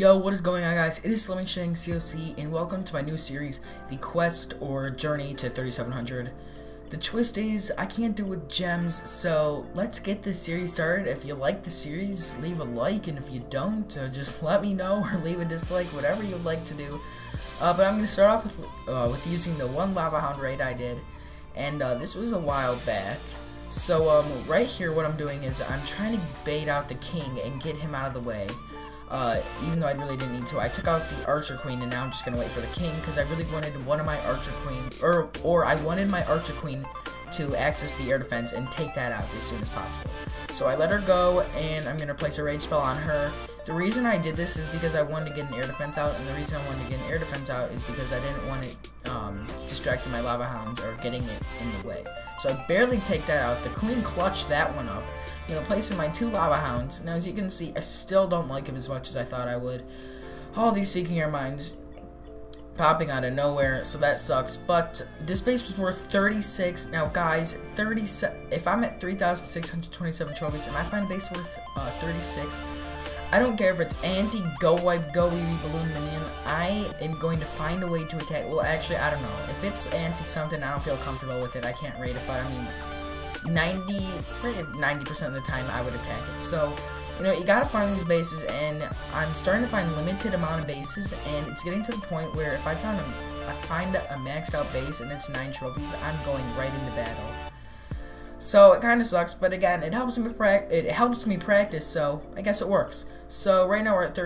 Yo, what is going on, guys? It is slimmyshankCoC, and welcome to my new series, The Quest or Journey to 3700. The twist is, I can't do it with gems, so let's get this series started. If you like the series, leave a like, and if you don't, just let me know or leave a dislike, whatever you'd like to do. But I'm going to start off with using the one lava hound raid I did, and this was a while back. So right here, what I'm doing is I'm trying to bait out the king and get him out of the way. Even though I really didn't need to. I took out the archer queen, and now I'm just gonna wait for the king because I really wanted one of my archer queen, or I wanted my archer queen to access the air defense and take that out as soon as possible. So I let her go, and I'm gonna place a rage spell on her. The reason I did this is because I wanted to get an air defense out, and the reason I wanted to get an air defense out is because I didn't want it distracting my lava hounds or getting it in the way. So I barely take that out. The queen clutched that one up. I'm gonna place in my two lava hounds. Now, as you can see, I still don't like him as much as I thought I would. All these seeking air mines popping out of nowhere, so that sucks. But this base was worth 36. Now, guys, if I'm at 3,627 trophies and I find a base worth 36, I don't care if it's anti, go wipe, go EV balloon minion. I am going to find a way to attack. Well, actually, I don't know. If it's anti something, I don't feel comfortable with it. I can't rate it, but I mean, 90% of the time I would attack it. So, you know, you gotta find these bases, and I'm starting to find limited amount of bases, and it's getting to the point where if I find a maxed out base and it's 9 trophies, I'm going right into battle. So it kind of sucks, but again, it helps me practice, so I guess it works. So right now we're at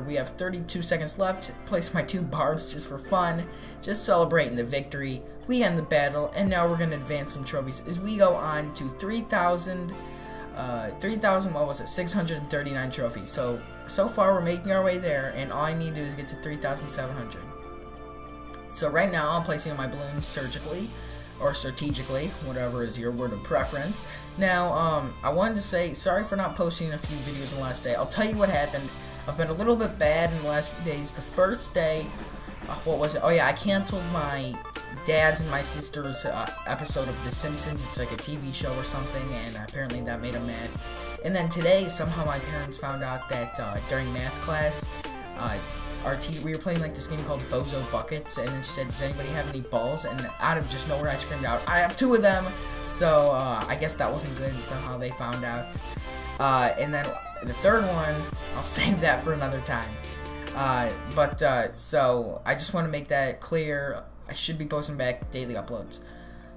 we have 32 seconds left. Place my 2 barbs just for fun, just celebrating the victory. We end the battle, and now we're gonna advance some trophies as we go on to 639 trophies. So far we're making our way there, and all I need to do is get to 3,700. So right now I'm placing my balloons surgically, or strategically, whatever is your word of preference. Now, I wanted to say, sorry for not posting a few videos in the last day. I'll tell you what happened. I've been a little bit bad in the last few days. The first day, what was it? Oh yeah, I canceled my dad's and my sister's episode of The Simpsons. It's like a TV show or something, and apparently that made them mad. And then today, somehow my parents found out that during math class, we were playing like this game called Bozo Buckets, and then she said, does anybody have any balls? And out of just nowhere I screamed out, I have 2 of them! So I guess that wasn't good, and somehow they found out. And then the third one, I'll save that for another time. So I just want to make that clear. I should be posting back daily uploads.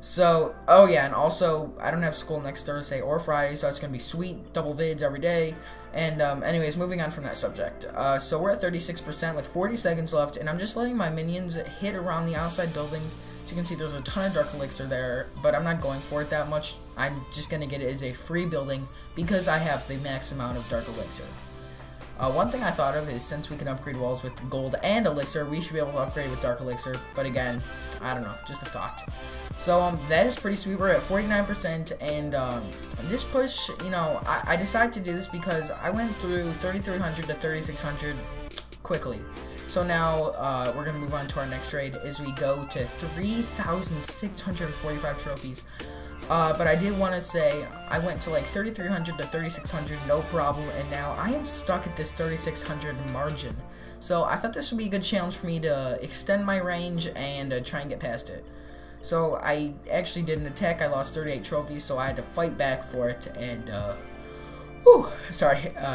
So, oh yeah, and also, I don't have school next Thursday or Friday, so it's going to be sweet, double vids every day. And, anyways, moving on from that subject. So we're at 36% with 40 seconds left, and I'm just letting my minions hit around the outside buildings. So you can see there's a ton of Dark Elixir there, but I'm not going for it that much. I'm just going to get it as a free building because I have the max amount of Dark Elixir. One thing I thought of is, since we can upgrade walls with gold and elixir, we should be able to upgrade with dark elixir, but again, I don't know, just a thought. So, that is pretty sweet. We're at 49%, and this push, you know, I decided to do this because I went through 3,300 to 3,600 quickly. So now, we're going to move on to our next raid as we go to 3,645 trophies. But I did want to say, I went to like 3,300 to 3,600, no problem, and now I am stuck at this 3,600 margin. So I thought this would be a good challenge for me to extend my range and try and get past it. So I actually did an attack. I lost 38 trophies, so I had to fight back for it, and,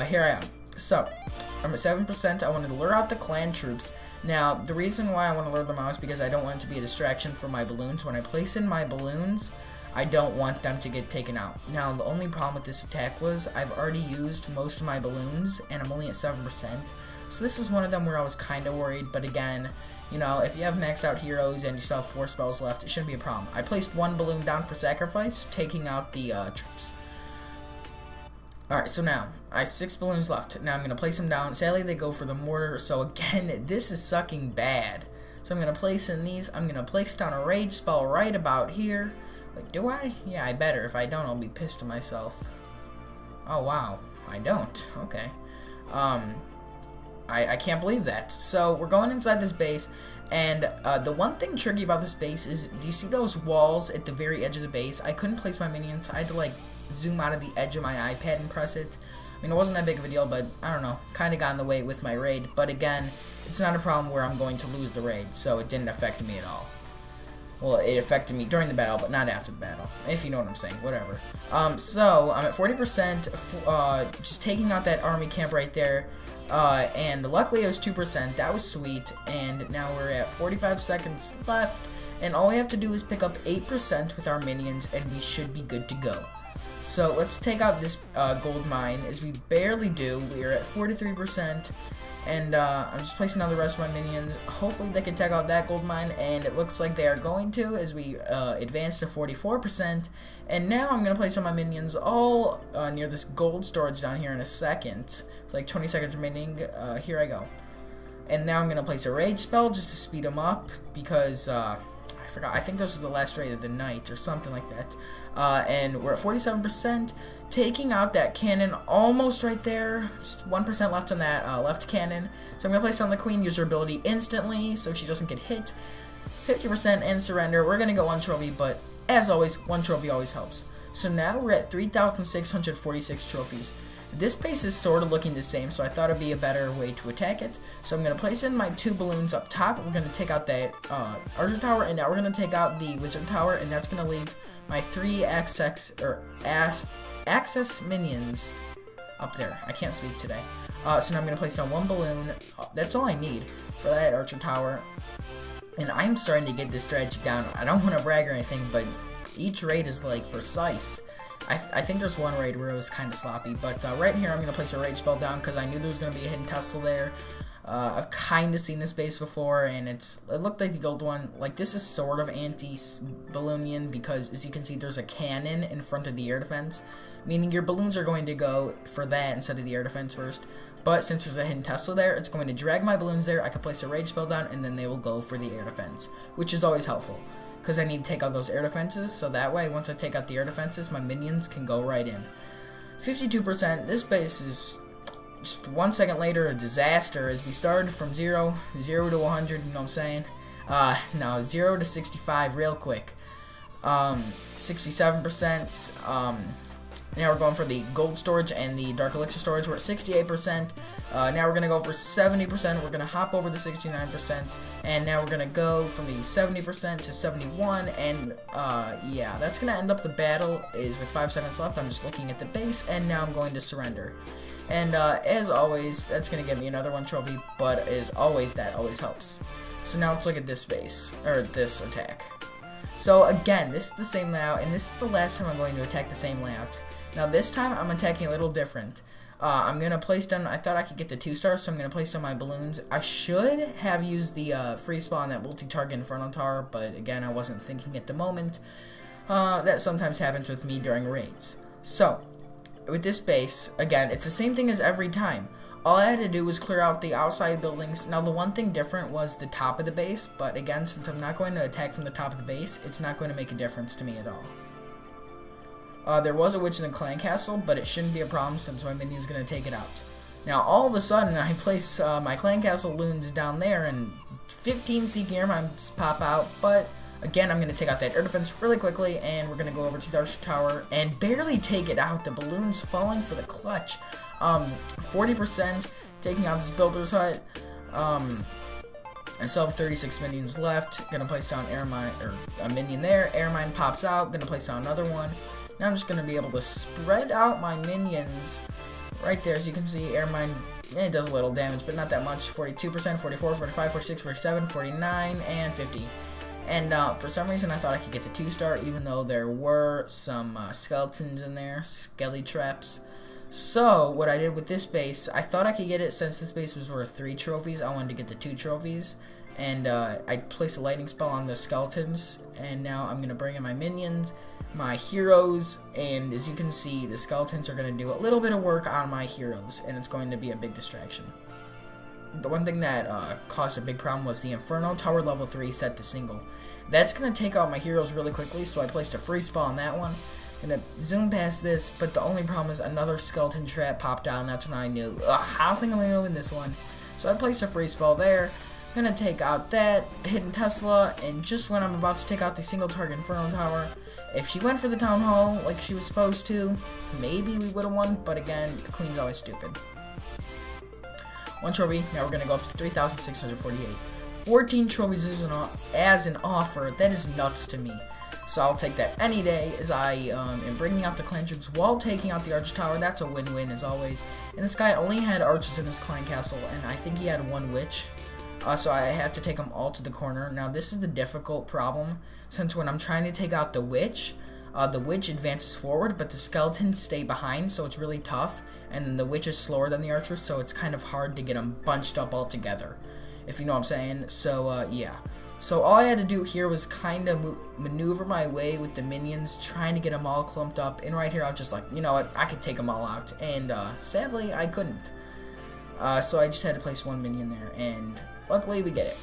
here I am. So, I'm at 7%. I wanted to lure out the clan troops. Now, the reason why I want to lure them out is because I don't want it to be a distraction for my balloons. When I place in my balloons, I don't want them to get taken out. Now, the only problem with this attack was I've already used most of my balloons, and I'm only at 7%. So this is one of them where I was kind of worried, but again, you know, if you have maxed out heroes and you still have 4 spells left, it shouldn't be a problem. I placed 1 balloon down for sacrifice, taking out the troops. Alright, so now, I have 6 balloons left. Now I'm going to place them down. Sadly, they go for the mortar, so again, this is sucking bad. So I'm going to place in these. I'm going to place down a rage spell right about here. Wait, do I? Yeah, I better. If I don't, I'll be pissed at myself. Oh, wow. I don't. Okay. I can't believe that. So, we're going inside this base, and the one thing tricky about this base is, do you see those walls at the very edge of the base? I couldn't place my minions. I had to, like, zoom out of the edge of my iPad and press it. I mean, it wasn't that big of a deal, but I don't know, kind of got in the way with my raid. But again, it's not a problem where I'm going to lose the raid, so it didn't affect me at all. Well, it affected me during the battle, but not after the battle, if you know what I'm saying, whatever. So, I'm at 40%, just taking out that army camp right there, and luckily it was 2%, that was sweet, and now we're at 45 seconds left, and all we have to do is pick up 8% with our minions, and we should be good to go. So, let's take out this gold mine, as we barely do. We are at 43%. And I'm just placing down the rest of my minions. Hopefully they can take out that gold mine, and it looks like they are going to as we advance to 44%. And now I'm going to place on my minions all near this gold storage down here in a second. With like 20 seconds remaining. Here I go. And now I'm going to place a rage spell just to speed them up because I forgot. I think those are the last raid of the night or something like that. And we're at 47%. Taking out that cannon almost right there. Just 1% left on that left cannon. So I'm going to place on the queen, use her ability instantly so she doesn't get hit. 50% and surrender. We're going to go 1 trophy, but as always, 1 trophy always helps. So now we're at 3,646 trophies. This base is sort of looking the same, so I thought it'd be a better way to attack it. So I'm going to place in my 2 balloons up top. We're going to take out that archer tower, and now we're going to take out the wizard tower, and that's going to leave my 3 access minions up there. I can't speak today. So now I'm going to place down 1 balloon. That's all I need for that archer tower. And I'm starting to get this strategy down. I don't want to brag or anything, but each raid is like precise. I think there's one raid where it was kind of sloppy, but right here I'm going to place a rage spell down because I knew there was going to be a hidden Tesla there. I've kind of seen this base before, and it looked like the gold one. Like, this is sort of anti-balloonian because, as you can see, there's a cannon in front of the air defense, meaning your balloons are going to go for that instead of the air defense first. But since there's a hidden Tesla there, it's going to drag my balloons there. I can place a rage spell down, and then they will go for the air defense, which is always helpful because I need to take out those air defenses, so that way, once I take out the air defenses, my minions can go right in. 52%, this base is just 1 second later a disaster as we started from 0 to 100, you know what I'm saying? No, 0 to 65 real quick. 67%, now we're going for the gold storage and the dark elixir storage. We're at 68%. Now we're going to go for 70%. We're going to hop over the 69%. And now we're going to go from the 70% to 71. And yeah, that's going to end up the battle is with 5 seconds left. I'm just looking at the base. And now I'm going to surrender. And as always, that's going to get me another 1 trophy. But as always, that always helps. So now let's look at this base, or this attack. So again, this is the same layout. And this is the last time I'm going to attack the same layout. Now this time I'm attacking a little different. I'm going to place down, I thought I could get the 2 stars, so I'm going to place down my balloons. I should have used the free spell on that multi-target Inferno Tower, but again, I wasn't thinking at the moment. That sometimes happens with me during raids. So, with this base, again, it's the same thing as every time. All I had to do was clear out the outside buildings. Now the one thing different was the top of the base, but again, since I'm not going to attack from the top of the base, it's not going to make a difference to me at all. There was a witch in the clan castle, but it shouldn't be a problem since my minion is going to take it out. Now, all of a sudden, I place my clan castle loons down there, and 15 seeking air mines pop out, but again, I'm going to take out that air defense really quickly, and we're going to go over to the archer tower and barely take it out. The balloons falling for the clutch. 40% taking out this builder's hut. I still have 36 minions left. Gonna place down air mine, or a minion there. Air mine pops out. Gonna place down another one. Now I'm just going to be able to spread out my minions right there. As you can see, air mine, it does a little damage, but not that much. 42%, 44, 45, 46, 47, 49, and 50. And for some reason, I thought I could get the 2-star, even though there were some skeletons in there, skelly traps. So, what I did with this base, I thought I could get it since this base was worth 3 trophies. I wanted to get the 2 trophies. And I placed a lightning spell on the skeletons. And now I'm going to bring in my minions, my heroes, and as you can see, the skeletons are going to do a little bit of work on my heroes, and it's going to be a big distraction. The one thing that caused a big problem was the Inferno Tower level 3 set to single. That's going to take out my heroes really quickly, so I placed a free spell on that one. Gonna zoom past this, but the only problem is another skeleton trap popped out, and that's when I knew, how am I going to win this one? So I placed a free spell there. Gonna take out that hidden Tesla, and just when I'm about to take out the single target Inferno Tower, if she went for the Town Hall like she was supposed to, maybe we would have won, but again, the Queen's always stupid. 1 trophy, now we're gonna go up to 3,648. 14 trophies as an offer, that is nuts to me. So I'll take that any day, as I am bringing out the clan troops while taking out the Archer Tower. That's a win-win as always. And this guy only had archers in his clan castle, and I think he had 1 witch. So I have to take them all to the corner. Now this is the difficult problem, since when I'm trying to take out the witch advances forward, but the skeletons stay behind, so it's really tough. And then the witch is slower than the archers, so it's kind of hard to get them bunched up all together, if you know what I'm saying. So yeah. So all I had to do here was kind of maneuver my way with the minions, trying to get them all clumped up. And right here, I was just like, you know what, I could take them all out. And sadly, I couldn't. So I just had to place 1 minion there, and luckily we get it.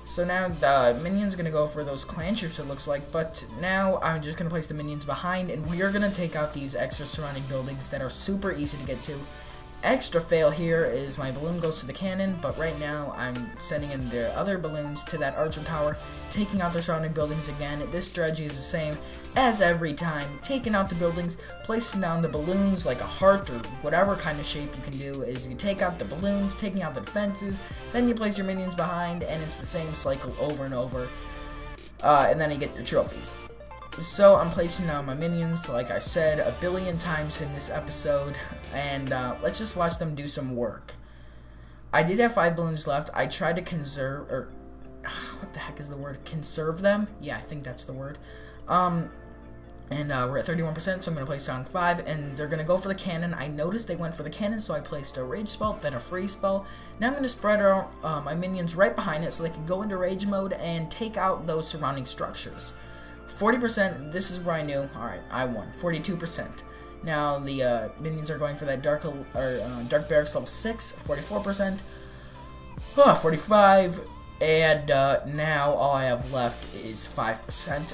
So now the minion's gonna go for those clan troops, it looks like. But now I'm just gonna place the minions behind, and we are gonna take out these extra surrounding buildings that are super easy to get to. Extra fail here is my balloon goes to the cannon, but right now I'm sending in the other balloons to that archer tower, taking out the surrounding buildings again. This strategy is the same as every time, taking out the buildings, placing down the balloons like a heart or whatever kind of shape you can do. Is you take out the balloons, taking out the defenses, then you place your minions behind, and it's the same cycle over and over, and then you get your trophies. So I'm placing down my minions, like I said, 1 billion times in this episode, and let's just watch them do some work. I did have 5 balloons left. I tried to conserve, or what the heck is the word? Conserve them? Yeah, I think that's the word. And we're at 31%, so I'm going to place down 5, and they're going to go for the cannon. I noticed they went for the cannon, so I placed a rage spell, then a freeze spell. Now I'm going to spread out my minions right behind it so they can go into rage mode and take out those surrounding structures. 40%, this is where I knew, alright, I won. 42%. Now the minions are going for that dark barracks level 6, 44%. 45, and now all I have left is 5%.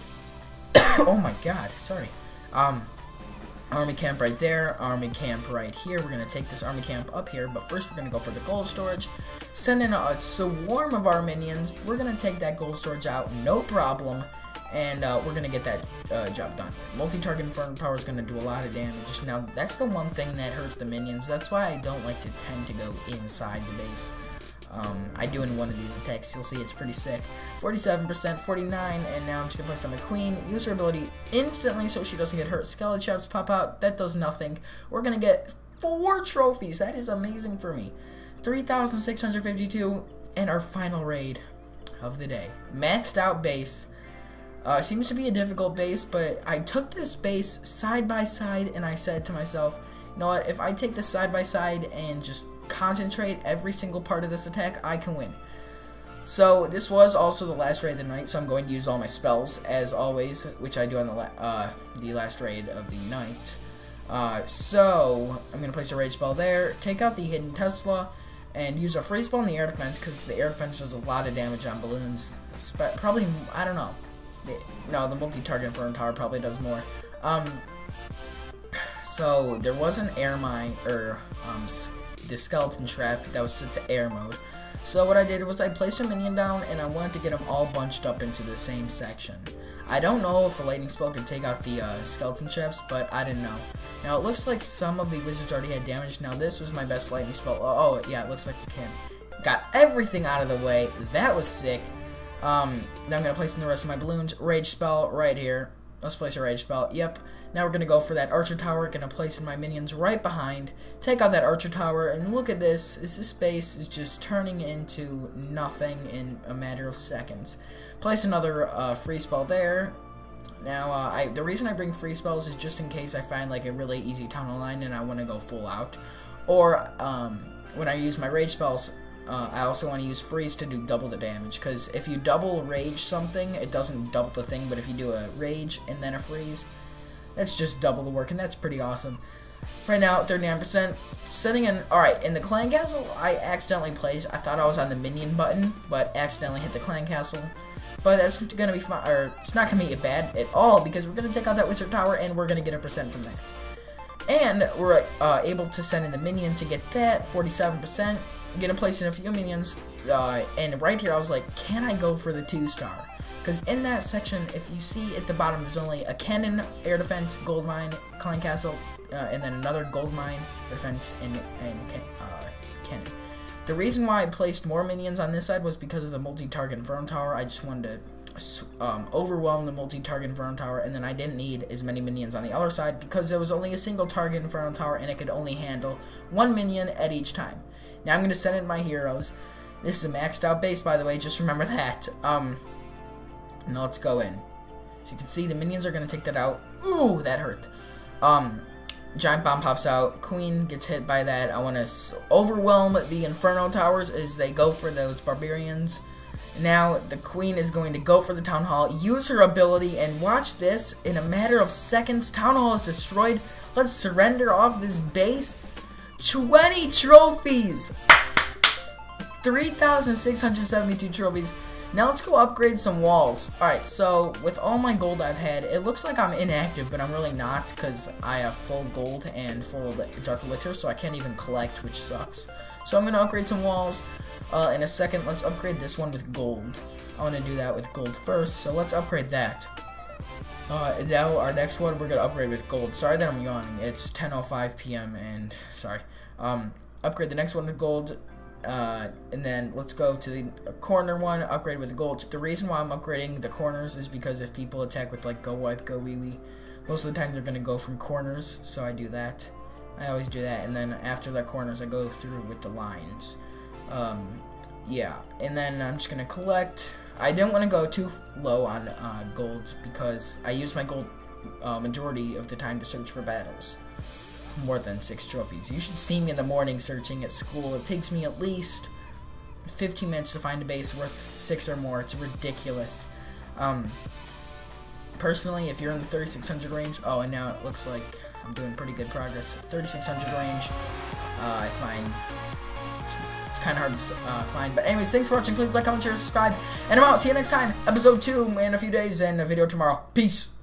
Oh my god, sorry. Army camp right there, army camp right here. We're going to take this army camp up here, but first we're going to go for the gold storage. Send in a swarm of our minions. We're going to take that gold storage out, no problem. And we're going to get that job done. Multi-target Inferno Tower is going to do a lot of damage. Now, that's the one thing that hurts the minions. That's why I don't like to tend to go inside the base. I do in one of these attacks. You'll see it's pretty sick. 47%, 49, and now I'm just going to place down my queen. Use her ability instantly so she doesn't get hurt. Skeleton traps pop out. That does nothing. We're going to get 4 trophies. That is amazing for me. 3,652, and our final raid of the day. Maxed out base. Seems to be a difficult base, but I took this base side by side, and I said to myself, you know what, if I take this side by side and just concentrate every single part of this attack, I can win. So this was also the last raid of the night, so I'm going to use all my spells, as always, which I do on the last raid of the night. So I'm going to place a rage spell there, take out the hidden Tesla, and use a freeze spell in the air defense, because the air defense does a lot of damage on balloons. Probably, I don't know. No, the multi-target Inferno Tower probably does more. So there was an air mine, or the skeleton trap that was set to air mode. So what I did was I placed a minion down, and I wanted to get them all bunched up into the same section. I don't know if a lightning spell could take out the skeleton traps, but I didn't know. Now it looks like some of the wizards already had damage. Now this was my best lightning spell. Oh yeah, it looks like it can. Got everything out of the way. That was sick. Now I'm going to place in the rest of my balloons. Rage spell right here. Let's place a rage spell. Yep. Now we're going to go for that archer tower. Going to place in my minions right behind. Take out that archer tower. And look at this. This base is just turning into nothing in a matter of seconds. Place another free spell there. Now, the reason I bring free spells is just in case I find like a really easy tunnel line and I want to go full out. Or when I use my rage spells, I also want to use freeze to do double the damage, because if you double rage something, it doesn't double the thing, but if you do a rage and then a freeze, that's just double the work, and that's pretty awesome. Right now, 39%, setting in, alright, in the clan castle, I accidentally placed, I thought I was on the minion button, but accidentally hit the clan castle. But that's going to be fun, or it's not going to be bad at all, because we're going to take out that wizard tower, and we're going to get a % from that. And we're able to send in the minion to get that, 47%. I'm going to place in a few minions and right here I was like, can I go for the 2-star? Because in that section, if you see at the bottom, there's only a cannon, air defense, gold mine, clan castle, and then another gold mine, air defense, and cannon. The reason why I placed more minions on this side was because of the multi-target Inferno Tower. I just wanted to overwhelm the multi-target Inferno Tower, and then I didn't need as many minions on the other side because there was only a single target Inferno Tower, and it could only handle 1 minion at each time. Now I'm going to send in my heroes. This is a maxed out base, by the way, just remember that. Now let's go in. So you can see the minions are going to take that out. Ooh, that hurt. Giant bomb pops out. Queen gets hit by that. I want to overwhelm the Inferno Towers as they go for those barbarians. Now the Queen is going to go for the Town Hall, use her ability, and watch this. In a matter of seconds, Town Hall is destroyed. Let's surrender off this base. 20 trophies! 3,672 trophies. Now let's go upgrade some walls. Alright, so with all my gold I've had, it looks like I'm inactive, but I'm really not because I have full gold and full dark elixir, so I can't even collect, which sucks. So I'm going to upgrade some walls. In a second, let's upgrade this one with gold. I want to do that with gold first, so let's upgrade that. Now our next one we're going to upgrade with gold. Sorry that I'm yawning. It's 10:05 p.m. and sorry. Upgrade the next one with gold. And then let's go to the corner one, upgrade with gold. The reason why I'm upgrading the corners is because if people attack with like go wipe, go wee wee, most of the time they're going to go from corners, so I do that. I always do that, and then after the corners I go through with the lines. Yeah, and then I'm just going to collect. I don't want to go too low on gold because I use my gold majority of the time to search for battles. More than 6 trophies. You should see me in the morning searching at school. It takes me at least 15 minutes to find a base worth 6 or more. It's ridiculous. Personally, if you're in the 3600 range, oh, and now it looks like I'm doing pretty good progress. 3600 range, I find it's kind of hard to find. But anyways, thanks for watching. Please like, comment, share, subscribe, and I'm out. See you next time. Episode 2 in a few days and a video tomorrow. Peace.